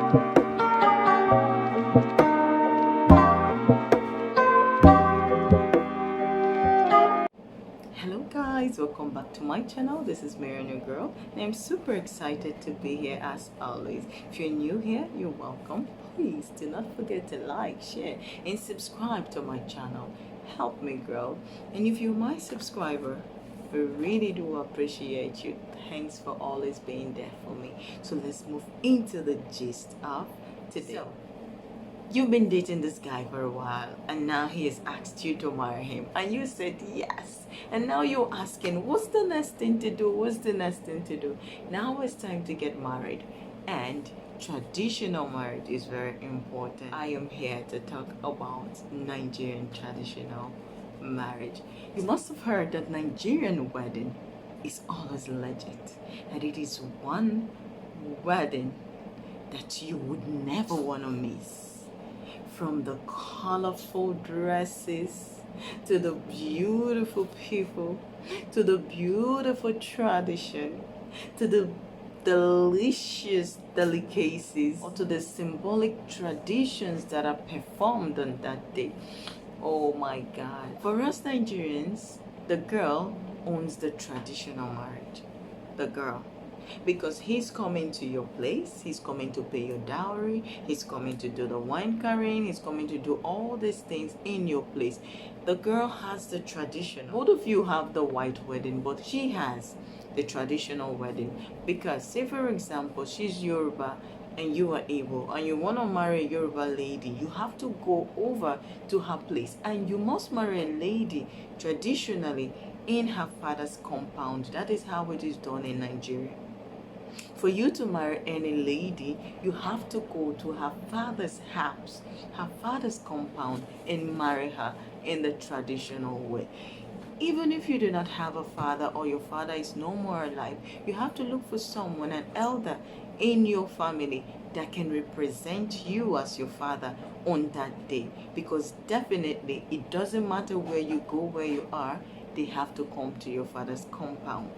Hello guys, welcome back to my channel. This is Mary, your girl, and I'm super excited to be here as always. If you're new here, you're welcome. Please do not forget to like, share, and subscribe to my channel. Help me grow. And if you're my subscriber, I really do appreciate you. Thanks for always being there for me. So let's move into the gist of today. So, you've been dating this guy for a while, and now he has asked you to marry him, and you said yes. And now you're asking, what's the next thing to do? What's the next thing to do? Now it's time to get married, and traditional marriage is very important. I am here to talk about Nigerian traditional marriage. You must have heard that Nigerian wedding is always legit, and it is one wedding that you would never want to miss. From the colorful dresses, to the beautiful people, to the beautiful tradition, to the delicious delicacies, or to the symbolic traditions that are performed on that day. Oh my God. For us Nigerians, the girl owns the traditional marriage. The girl. Because he's coming to your place, he's coming to pay your dowry, he's coming to do the wine carrying, he's coming to do all these things in your place. The girl has the tradition. Both of you have the white wedding, but she has the traditional wedding. Because say for example, she's Yoruba and you are Igbo, and you want to marry a Yoruba lady, you have to go over to her place, and you must marry a lady traditionally in her father's compound. That is how it is done in Nigeria. For you to marry any lady, you have to go to her father's house, her father's compound, and marry her in the traditional way. Even if you do not have a father, or your father is no more alive, you have to look for someone, an elder in your family, that can represent you as your father on that day. Because definitely it doesn't matter where you go, where you are, they have to come to your father's compound.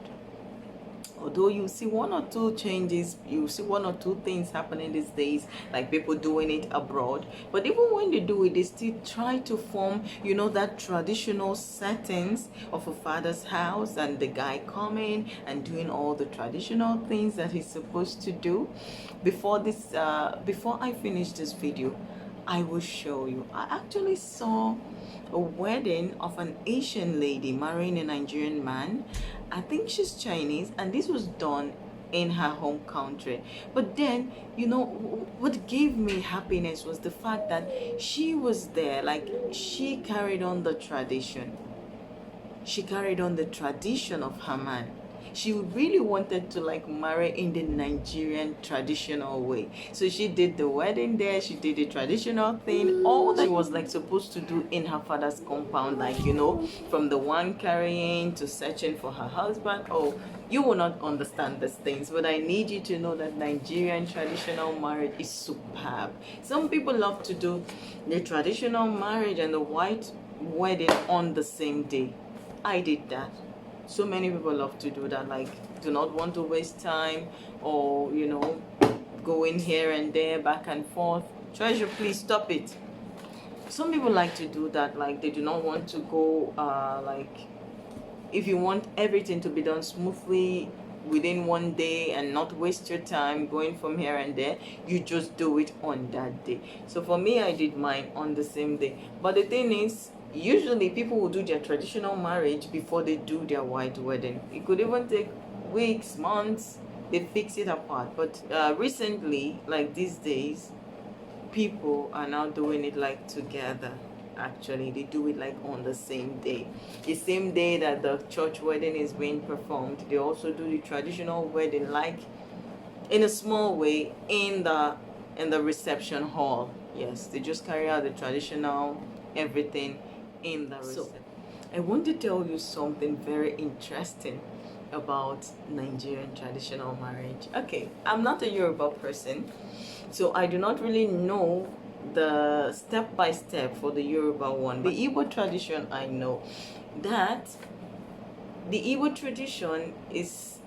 Although you see one or two changes, you see one or two things happening these days, like people doing it abroad, but even when they do it, they still try to form, you know, that traditional settings of a father's house, and the guy coming and doing all the traditional things that he's supposed to do. Before I finish this video, I will show you. I actually saw a wedding of an Asian lady marrying a Nigerian man. I think she's Chinese, and this was done in her home country. But then, you know, what gave me happiness was the fact that she was there. Like, she carried on the tradition. She carried on the tradition of her man. She really wanted to like marry in the Nigerian traditional way. So she did the wedding there, she did the traditional thing, all that she was like supposed to do in her father's compound, like, you know, from the wine carrying to searching for her husband. Oh, you will not understand these things, but I need you to know that Nigerian traditional marriage is superb. Some people love to do the traditional marriage and the white wedding on the same day. I did that. So many people love to do that, like do not want to waste time, or you know, going here and there, back and forth. Treasure, please stop it. Some people like to do that, like they do not want to go like, if you want everything to be done smoothly within one day and not waste your time going from here and there, you just do it on that day. So for me, I did mine on the same day. But the thing is, usually people will do their traditional marriage before they do their white wedding. It could even take weeks, months. They fix it apart. But recently, like these days, people are now doing it like together. Actually, they do it like on the same day, the same day that the church wedding is being performed. They also do the traditional wedding, like in a small way, in the reception hall. Yes, they just carry out the traditional everything in the reception. So I want to tell you something very interesting about Nigerian traditional marriage. Okay, I'm not a Yoruba person, so I do not really know the step by step for the Yoruba one. The Igbo tradition, I know that the Igbo tradition is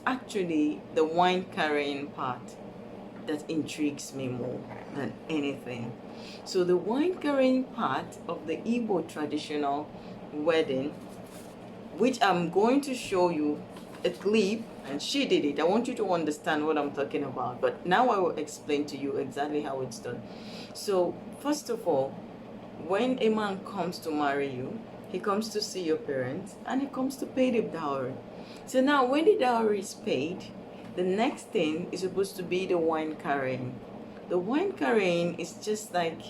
actually the wine carrying part that intrigues me more than anything. So the wine carrying part of the Igbo traditional wedding, which I'm going to show you a clip, and she did it. I want you to understand what I'm talking about, but now I will explain to you exactly how it's done. So first of all, when a man comes to marry you, he comes to see your parents and he comes to pay the dowry. So now when the dowry is paid, the next thing is supposed to be the wine carrying. The wine carrying is just like,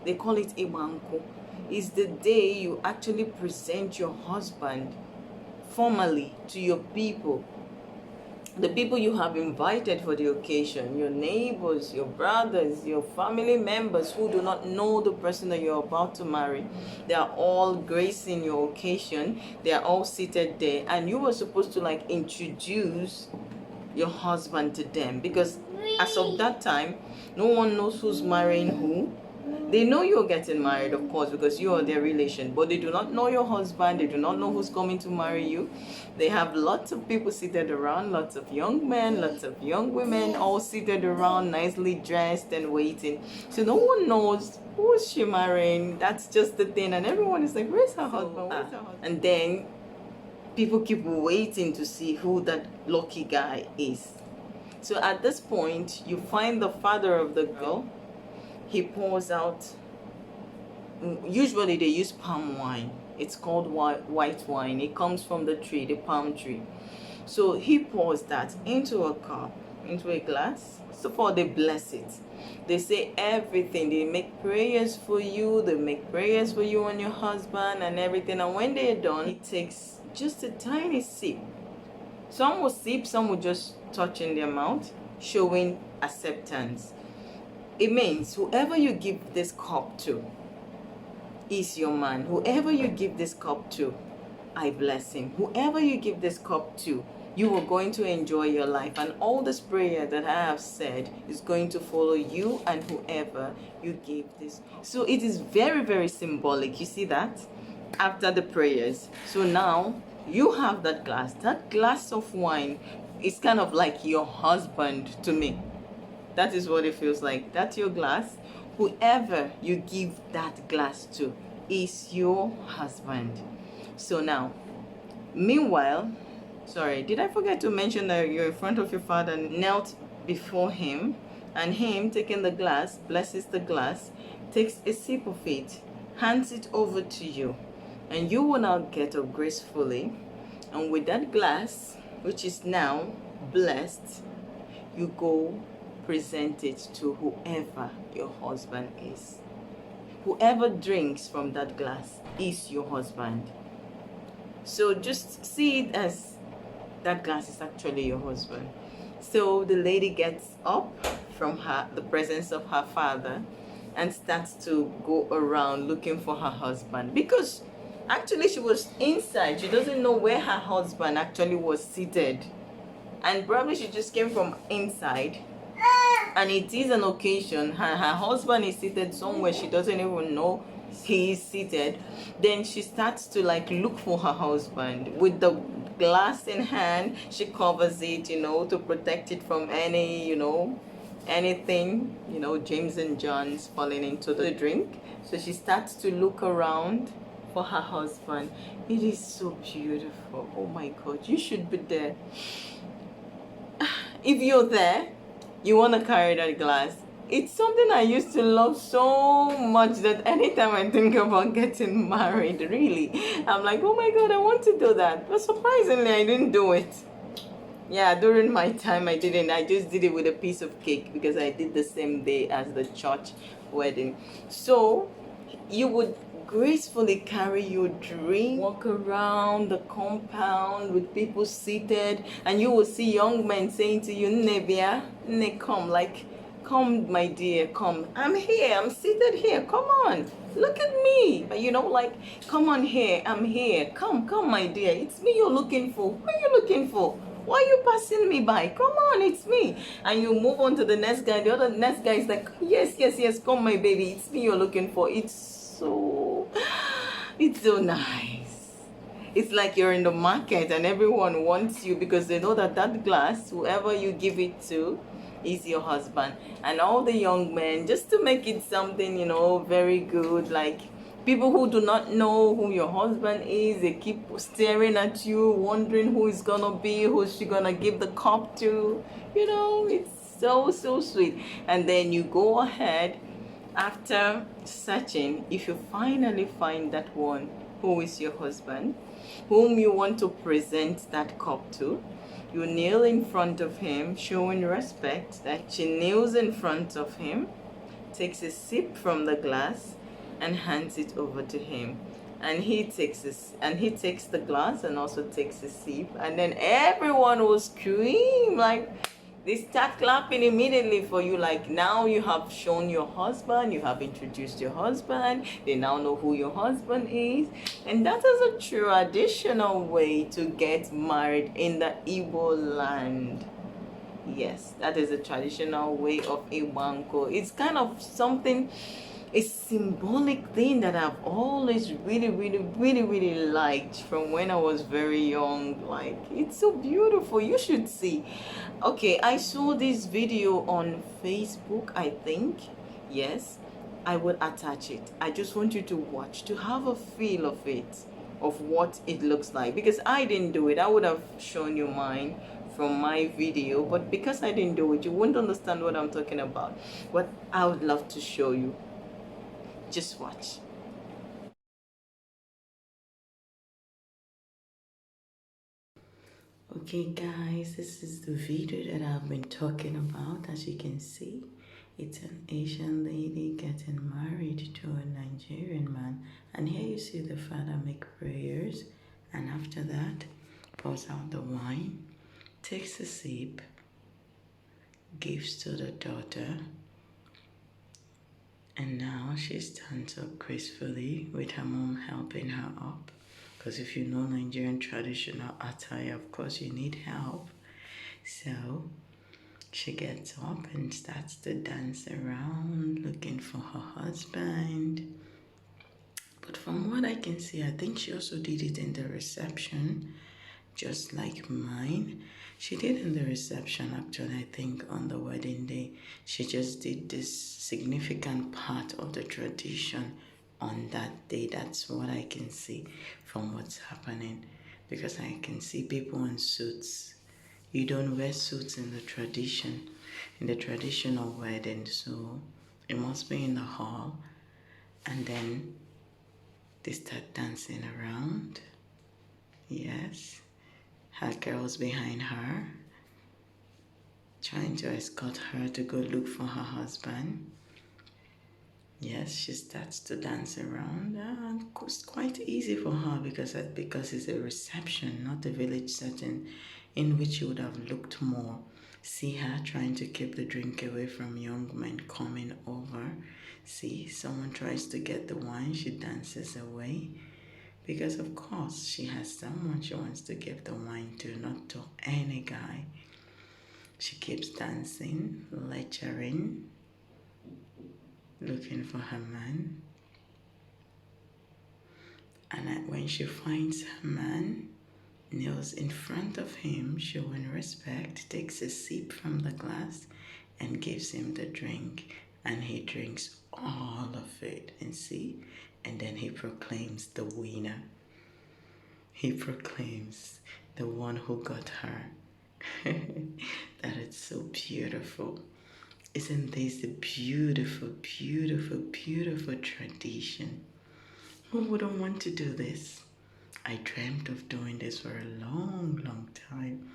they call it nkwu. Is the day you actually present your husband formally to your people, the people you have invited for the occasion, your neighbors, your brothers, your family members who do not know the person that you're about to marry. They are all gracing your occasion. They are all seated there, and you were supposed to like introduce your husband to them, because as of that time, no one knows who's marrying who. They know you're getting married, of course, because you are their relation, but they do not know your husband. They do not know who's coming to marry you. They have lots of people seated around, lots of young men, lots of young women, all seated around, nicely dressed and waiting. So no one knows who is she marrying. That's just the thing, and everyone is like, where's her husband? Where's her husband? And then people keep waiting to see who that lucky guy is. So at this point, you find the father of the girl. He pours out, usually they use palm wine. It's called white wine. It comes from the tree, the palm tree. So he pours that into a cup, into a glass. First of all, they bless it. They say everything. They make prayers for you. They make prayers for you and your husband and everything. And when they're done, it takes just a tiny sip. Some will sip, some will just touch in their mouth, showing acceptance. It means whoever you give this cup to is your man. Whoever you give this cup to, I bless him. Whoever you give this cup to, you are going to enjoy your life. And all this prayer that I have said is going to follow you and whoever you give this. So it is very, very symbolic. You see that? After the prayers. So now you have that glass. That glass of wine is kind of like your husband to me. That is what it feels like. That's your glass. Whoever you give that glass to is your husband. So now, meanwhile, sorry, did I forget to mention that you're in front of your father, knelt before him, and him taking the glass, blesses the glass, takes a sip of it, hands it over to you, and you will now get up gracefully, and with that glass, which is now blessed, you go present it to whoever your husband is. Whoever drinks from that glass is your husband. So just see it as that glass is actually your husband. So the lady gets up from the presence of her father and starts to go around looking for her husband, because actually she was inside. She doesn't know where her husband actually was seated, and probably she just came from inside. And it is an occasion, her husband is seated somewhere she doesn't even know he is seated. Then she starts to like look for her husband. With the glass in hand, she covers it, to protect it from any, anything, James and John's falling into the drink. So she starts to look around for her husband. It is so beautiful. Oh my God, you should be there. If you're there, you want to carry that glass. It's something I used to love so much that anytime I think about getting married, really, I'm like, oh my God, I want to do that. But surprisingly, I didn't do it. Yeah, during my time, I didn't. I just did it with a piece of cake because I did the same day as the church wedding. So you would gracefully carry your drink, walk around the compound with people seated, and you will see young men saying to you, Nebia, ne, come, like, come, my dear, come. I'm here, I'm seated here, come on, look at me. Like, come on here, I'm here. Come, my dear, it's me you're looking for. Who are you looking for? Why are you passing me by? Come on, it's me. And you move on to the next guy. The other next guy is like, yes, come, my baby, it's me you're looking for. It's so nice. It's like you're in the market and everyone wants you because they know that that glass, whoever you give it to, is your husband. And all the young men, just to make it something, very good, like people who do not know who your husband is, they keep staring at you, wondering who is gonna be, who's she gonna give the cup to. It's so, so sweet. And then you go ahead, after searching, if you finally find that one who is your husband, whom you want to present that cup to, you kneel in front of him, showing respect. That she kneels in front of him, takes a sip from the glass, and hands it over to him. And he takes the glass and also takes a sip, and then everyone will scream, like they start clapping immediately for you, like now you have shown your husband, you have introduced your husband, they now know who your husband is. And that is a traditional way to get married in the Igbo land. Yes, that is a traditional way of Iwanko. It's kind of something, a symbolic thing that I've always really liked from when I was very young. Like, it's so beautiful. You should see. Okay, I saw this video on Facebook, I think. Yes, I will attach it. I just want you to watch, to have a feel of it, of what it looks like, because I didn't do it. I would have shown you mine from my video, but because I didn't do it, you won't understand what I'm talking about. But I would love to show you. Just watch. Okay guys, this is the video that I've been talking about. As you can see, it's an Asian lady getting married to a Nigerian man, and here you see the father make prayers, and after that pours out the wine, takes a sip, gives to the daughter, and now she stands up gracefully with her mom helping her up. Because if you know Nigerian traditional attire, of course you need help. So she gets up and starts to dance around looking for her husband. But from what I can see, I think she also did it in the reception, just like mine. She did in the reception, actually. I think on the wedding day, she just did this significant part of the tradition on that day. That's what I can see from what's happening, because I can see people in suits. You don't wear suits in the traditional wedding, so it must be in the hall. And then they start dancing around. Yes, her girls behind her, trying to escort her to go look for her husband. Yes, she starts to dance around. It's quite easy for her because it's a reception, not a village setting in which you would have looked more. See her trying to keep the drink away from young men coming over. See, someone tries to get the wine, she dances away. Because of course, she has someone she wants to give the wine to, not to any guy. She keeps dancing, lecturing, looking for her man. And when she finds her man, kneels in front of him, showing respect, takes a sip from the glass and gives him the drink. And he drinks all of it, and see? And then he proclaims the winner. He proclaims the one who got her. That is so beautiful. Isn't this a beautiful, beautiful, beautiful tradition? Who wouldn't want to do this? I dreamt of doing this for a long, long time.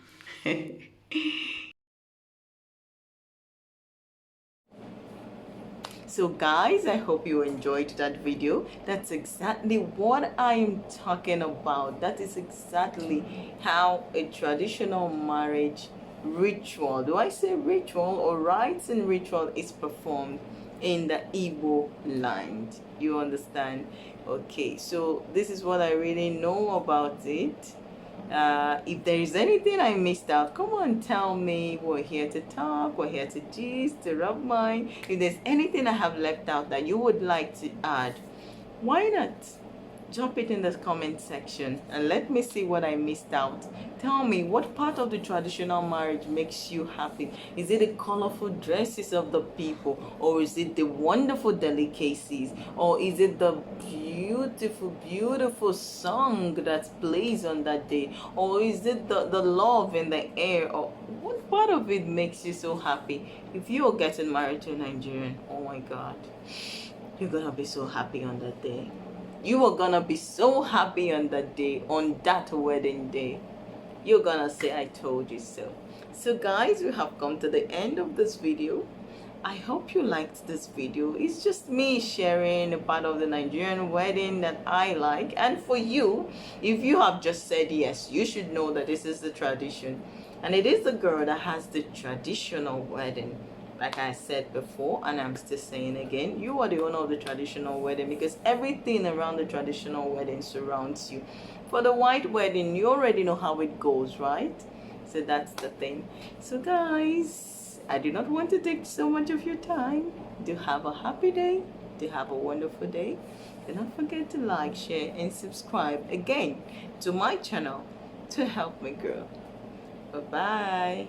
So guys, I hope you enjoyed that video. That's exactly what I'm talking about. That is exactly how a traditional marriage ritual, do I say ritual or rites and ritual, is performed in the Igbo land. You understand? Okay, so this is what I really know about it. If there is anything I missed out, come on, tell me. We're here to talk, we're here to gist, to rub mine. If there's anything I have left out that you would like to add, why not Drop it in the comment section and let me see what I missed out. Tell me, what part of the traditional marriage makes you happy? Is it the colorful dresses of the people, or is it the wonderful delicacies, or is it the beautiful song that plays on that day, or is it the love in the air, or what part of it makes you so happy? If you are getting married to a Nigerian, oh my God, you're gonna be so happy on that day. You are gonna be so happy on that day, on that wedding day. You're gonna say, I told you so. So guys, we have come to the end of this video. I hope you liked this video. It's just me sharing a part of the Nigerian wedding that I like. And for you, if you have just said yes, you should know that this is the tradition. And it is the girl that has the traditional wedding. Like I said before, and I'm still saying again, you are the owner of the traditional wedding, because everything around the traditional wedding surrounds you. For the white wedding, you already know how it goes, right? So that's the thing. So guys, I do not want to take so much of your time. Do have a happy day. Do have a wonderful day. Do not forget to like, share, and subscribe again to my channel to help me grow. Bye-bye.